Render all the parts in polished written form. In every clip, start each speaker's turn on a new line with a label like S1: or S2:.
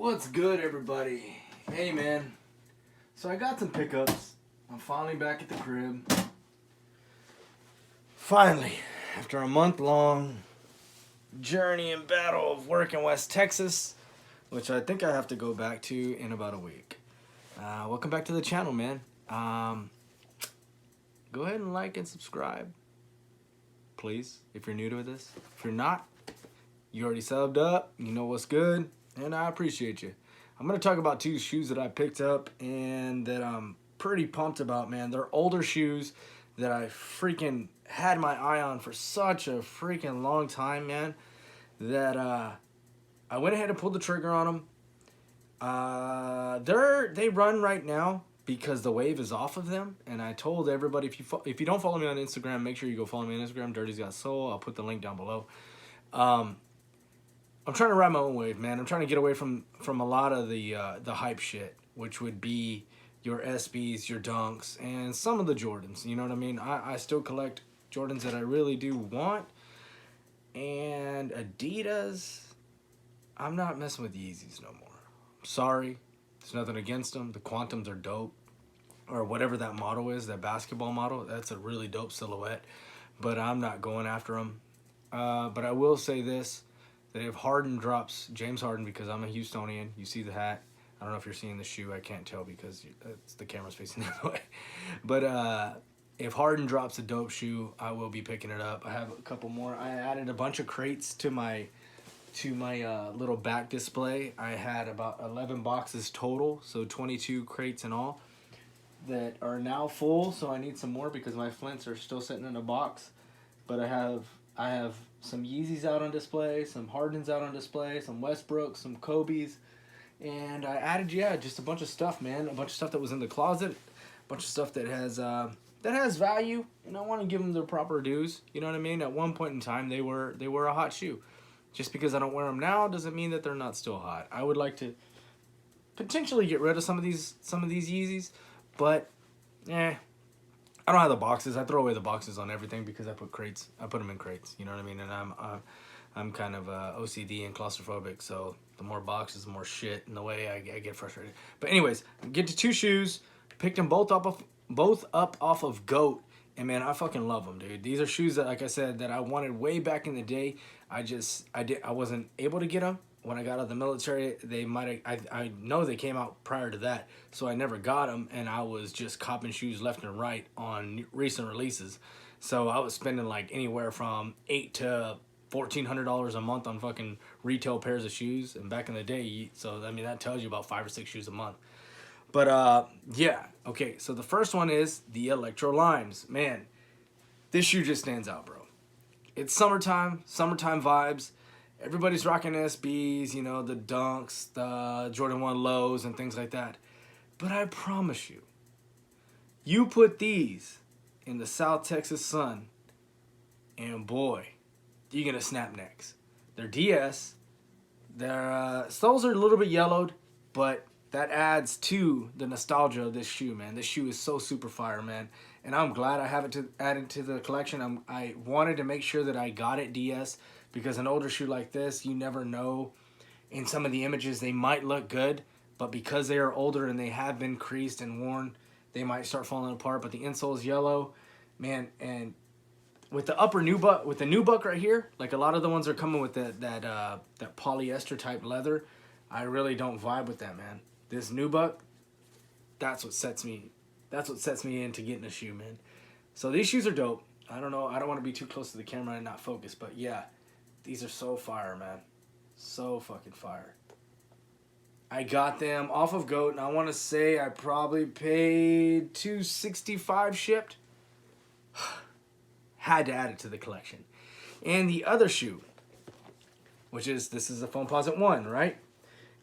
S1: What's good, everybody? Hey, man. So I got some pickups. I'm finally back at the crib. Finally, after a month-long journey and battle of work in West Texas, which I think I have to go back to in about a week. Welcome back to the channel, man. Go ahead and like and subscribe, please, if you're new to this. If you're not, you already subbed up. You know what's good. And I appreciate you. I'm going to talk about two shoes that I picked up and that I'm pretty pumped about, man. They're older shoes that I freaking had my eye on for such a freaking long time, man, that I went ahead and pulled the trigger on them. They run right now because the wave is off of them. And I told everybody, if you don't follow me on Instagram, make sure you go follow me on Instagram, Dirty's Got Soul. I'll put the link down below. I'm trying to ride my own wave, man. I'm trying to get away from a lot of the hype shit, which would be your SBs, your Dunks, and some of the Jordans. You know what I mean? I still collect Jordans that I really do want. And Adidas, I'm not messing with the Yeezys no more. I'm sorry. There's nothing against them. The Quantums are dope. Or whatever that model is, that basketball model. That's a really dope silhouette. But I'm not going after them. But I will say this. That if Harden drops, James Harden, because I'm a Houstonian, you see the hat. I don't know if you're seeing the shoe. I can't tell because the camera's facing the other way. But if Harden drops a dope shoe, I will be picking it up. I have a couple more. I added a bunch of crates to my little back display. I had about 11 boxes total, so 22 crates in all that are now full. So I need some more because my Flints are still sitting in a box. But I have some Yeezys out on display, some Hardens out on display, some Westbrooks, some Kobe's, and I added, just a bunch of stuff, man. A bunch of stuff that was in the closet, a bunch of stuff that has value, and I want to give them their proper dues. You know what I mean? At one point in time, they were a hot shoe. Just because I don't wear them now doesn't mean that they're not still hot. I would like to potentially get rid of some of these Yeezys, but I don't have the boxes. I throw away the boxes on everything because I put them in crates. You know what I mean? And I'm kind of OCD and claustrophobic, so the more boxes, the more shit. In the way I get frustrated. But anyways, get to two shoes. Picked them both up off of GOAT, and man, I fucking love them, dude. These are shoes that, like I said, that I wanted way back in the day. I wasn't able to get them when I got out of the military. I know they came out prior to that, so I never got them, and I was just copping shoes left and right on recent releases. So I was spending like anywhere from $800 to $1,400 a month on fucking retail pairs of shoes. And back in the day, so I mean that tells you about 5 or 6 shoes a month. But okay. So the first one is the Electro Limes. Man, this shoe just stands out, bro. It's summertime vibes. Everybody's rocking SBs, you know, the Dunks, the Jordan 1 lows, and things like that. But I promise you, you put these in the South Texas sun, and boy, you're going to snap necks. They're DS. Their soles are a little bit yellowed, but that adds to the nostalgia of this shoe, man. This shoe is so super fire, man. And I'm glad I have it added to the collection. I wanted to make sure that I got it DS, because an older shoe like this, you never know. In some of the images, they might look good, but because they are older and they have been creased and worn, they might start falling apart. But the insole is yellow, man. And with the upper nubuck, with the nubuck right here, like a lot of the ones are coming with that polyester type leather, I really don't vibe with that, man. This nubuck, that's what sets me into getting a shoe, man. So these shoes are dope. I don't know. I don't want to be too close to the camera and not focus, but yeah. These are so fire, man. So fucking fire. I got them off of GOAT, and I want to say I probably paid $265 shipped. Had to add it to the collection. And the other shoe, this is a Foamposite 1, right?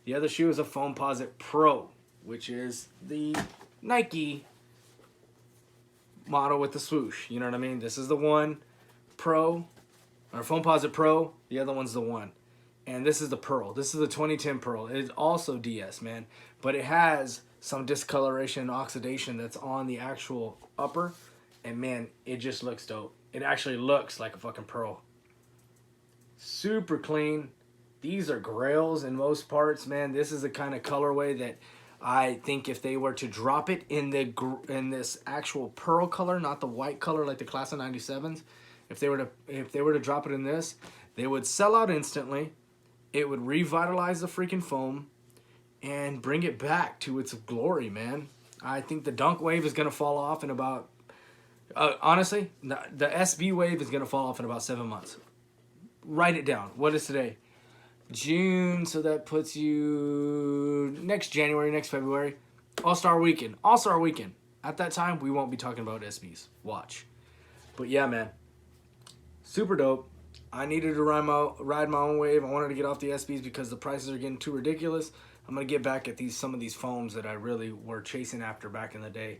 S1: The other shoe is a Foamposite Pro, which is the Nike model with the swoosh. You know what I mean? This is the 1 Pro. Or Foamposite Pro, the other one's the 1. And this is the Pearl. This is the 2010 Pearl. It is also DS, man. But it has some discoloration and oxidation that's on the actual upper. And man, it just looks dope. It actually looks like a fucking Pearl. Super clean. These are grails in most parts, man. This is the kind of colorway that I think if they were to drop it in this actual pearl color, not the white color like the class of 97s, if they were to drop it in this, they would sell out instantly. It would revitalize the freaking foam and bring it back to its glory, man. I think the dunk wave is going to fall off in about, honestly, the SB wave is going to fall off in about 7 months. Write it down. What is today? June, so that puts you next January, next February. All-Star Weekend. All-Star Weekend. At that time, we won't be talking about SBs. Watch. But yeah, man. Super dope. I needed to ride my own wave. I wanted to get off the SBs because the prices are getting too ridiculous. I'm going to get back at some of these foams that I really were chasing after back in the day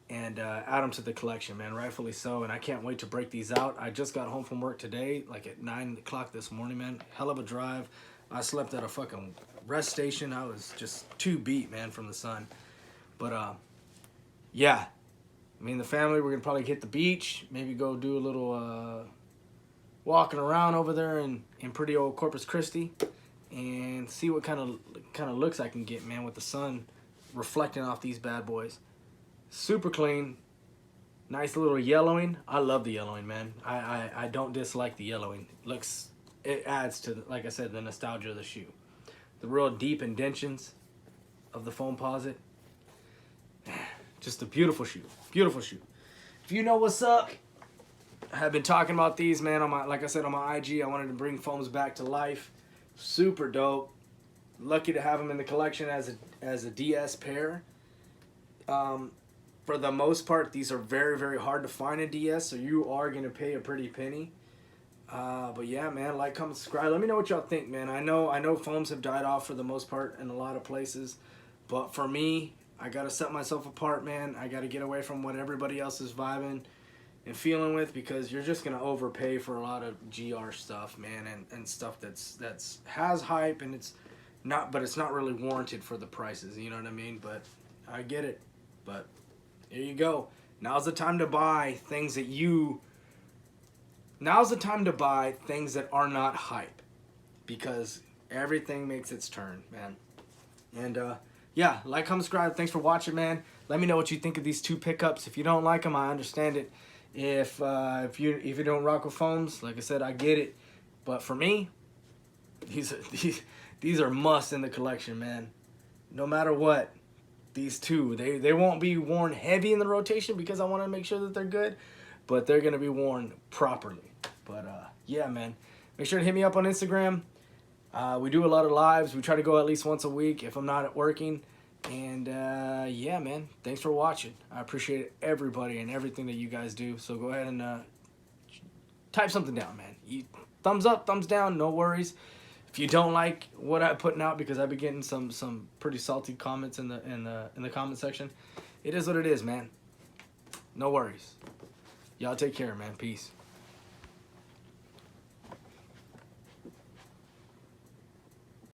S1: and add them to the collection, man. Rightfully so, and I can't wait to break these out. I just got home from work today, like at 9 o'clock this morning, man. Hell of a drive. I slept at a fucking rest station. I was just too beat, man, from the sun. But, yeah. I mean, the family, we're going to probably hit the beach, maybe go do a little walking around over there in pretty old Corpus Christi and see what kind of looks I can get, man, with the sun reflecting off these bad boys. Super clean. Nice little yellowing. I love the yellowing, man. I don't dislike the yellowing. It adds to, like I said, the nostalgia of the shoe. The real deep indentions of the Foamposite. Just a beautiful shoe. Beautiful shoe. If you know what's up, I have been talking about these, man, like I said, on my IG. I wanted to bring foams back to life. Super dope. Lucky to have them in the collection as a DS pair. For the most part, these are very, very hard to find in DS, so you are going to pay a pretty penny. But yeah, man, like, comment, subscribe. Let me know what y'all think, man. I know foams have died off for the most part in a lot of places, but for me, I got to set myself apart, man. I got to get away from what everybody else is vibing and feeling with, because you're just going to overpay for a lot of GR stuff, man, and stuff that's has hype, and it's not really warranted for the prices, you know what I mean? But I get it. But here you go. Now's the time to buy things that are not hype, because everything makes its turn, man. And yeah, like, comment, subscribe. Thanks for watching, man. Let me know what you think of these two pickups. If you don't like them, I understand it. If you don't rock with foams, like I said, I get it. But for me, these are must in the collection, man. No matter what, these two, they won't be worn heavy in the rotation because I want to make sure that they're good, but they're gonna be worn properly. But yeah, man, make sure to hit me up on Instagram. We do a lot of lives. We try to go at least once a week if I'm not working. And yeah, man, thanks for watching. I appreciate everybody and everything that you guys do. So go ahead and type something down, man. Thumbs up, thumbs down, no worries. If you don't like what I'm putting out, because I've been getting some pretty salty comments in the comment section, it is what it is, man. No worries. Y'all take care, man. Peace.